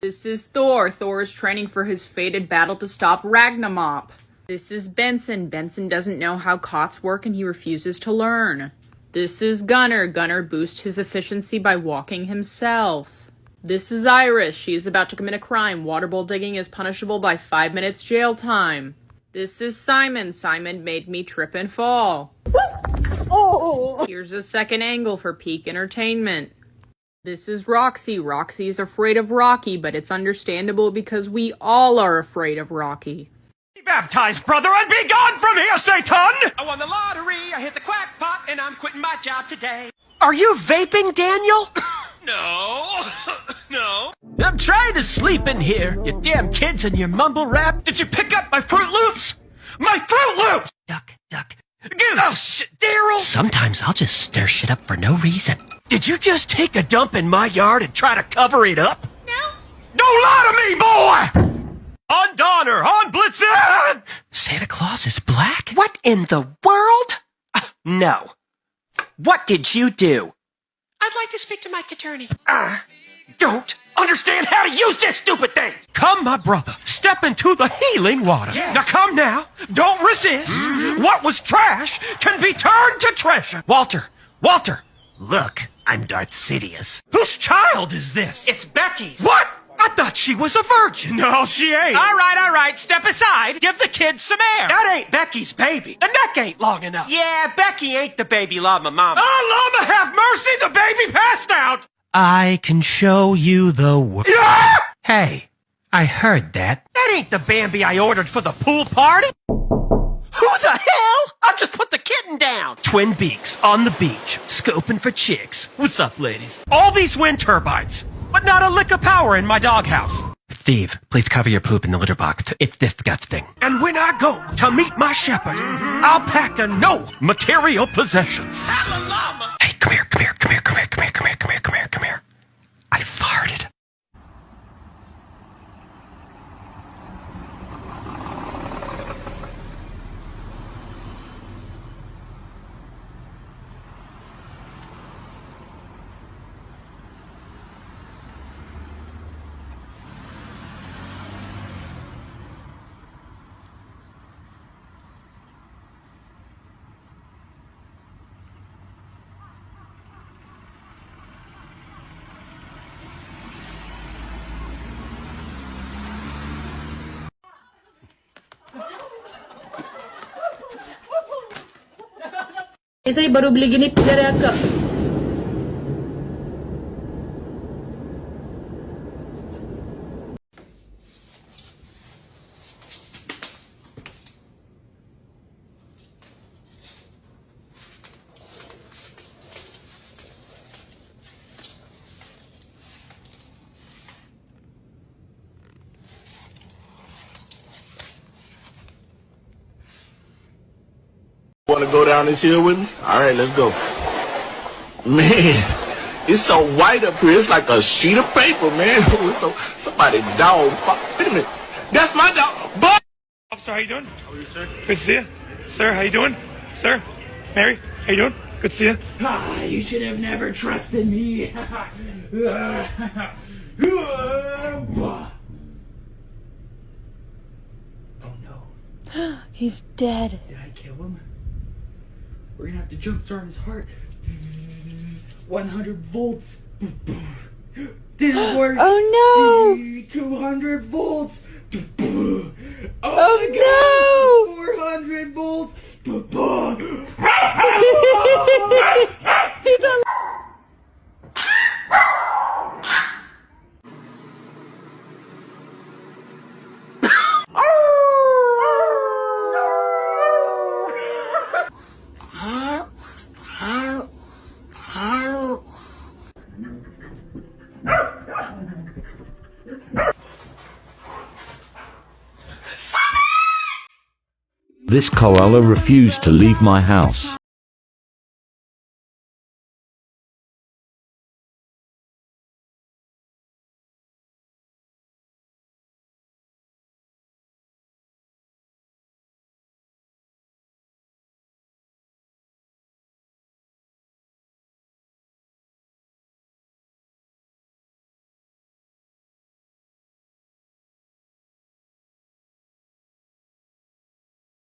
This is Thor. Thor is training for his fated battle to stop Ragnarok. This is Benson. Benson doesn't know how cots work and he refuses to learn. This is Gunner. Gunner boosts his efficiency by walking himself. This is Iris. She is about to commit a crime. Water bowl digging is punishable by 5 minutes jail time. This is Simon. Simon made me trip and fall. Oh. Here's a second angle for peak entertainment. This is Roxy. Roxy is afraid of Rocky, but it's understandable because we all are afraid of Rocky. Be baptized, brother, and be gone from here, Satan! I won the lottery, I hit the quackpot, and I'm quitting my job today. Are you vaping, Daniel? No. No. I'm trying to sleep in here, you damn kids and your mumble rap. Did you pick up my Fruit Loops? My Fruit Loops! Duck, duck. Goose! Oh, shit, Daryl! Sometimes I'll just stir shit up for no reason. Did you just take a dump in my yard and try to cover it up? No. Don't lie to me, boy! On Donner, on Blitzen! Santa Claus is black? What in the world? No. What did you do? I'd like to speak to Mike Attorney. Don't understand how to use this stupid thing! Come, my brother. Step into the healing water. Yes. Now come now. Don't resist. Mm-hmm. What was trash can be turned to treasure. Walter. Look, I'm Darth Sidious. Whose child is this? It's Becky's. What? I thought she was a virgin. No, she ain't. All right. Step aside. Give the kids some air. That ain't Becky's baby. The neck ain't long enough. Yeah, Becky ain't the baby llama mama. Oh, llama, have mercy. The baby passed out. I can show you the world. Yeah! Hey, I heard that. That ain't the Bambi I ordered for the pool party. Who the hell? I'll just put the kitten down. Twin beaks on the beach, scoping for chicks. What's up, ladies? All these wind turbines, but not a lick of power in my doghouse. Steve, please cover your poop in the litter box. It's disgusting. And when I go to meet my shepherd, I'll pack a no material possessions. Hey, come here. I farted. Saya baru beli gini dari akak. Want to go down this hill with me? All right, let's go. Man, it's so white up here. It's like a sheet of paper, man. So somebody dog. Wait a minute. That's my dog. But Officer, how you doing? How are you, sir? Good to see you. Sir, how you doing? Sir? Mary, how you doing? Good to see you. You should have never trusted me. Oh no. He's dead. Did I kill him? We're gonna have to jumpstart his heart. 100 volts. Didn't work. Oh no! 200 volts. Oh no! 400 volts. He's alive. This koala refused to leave my house.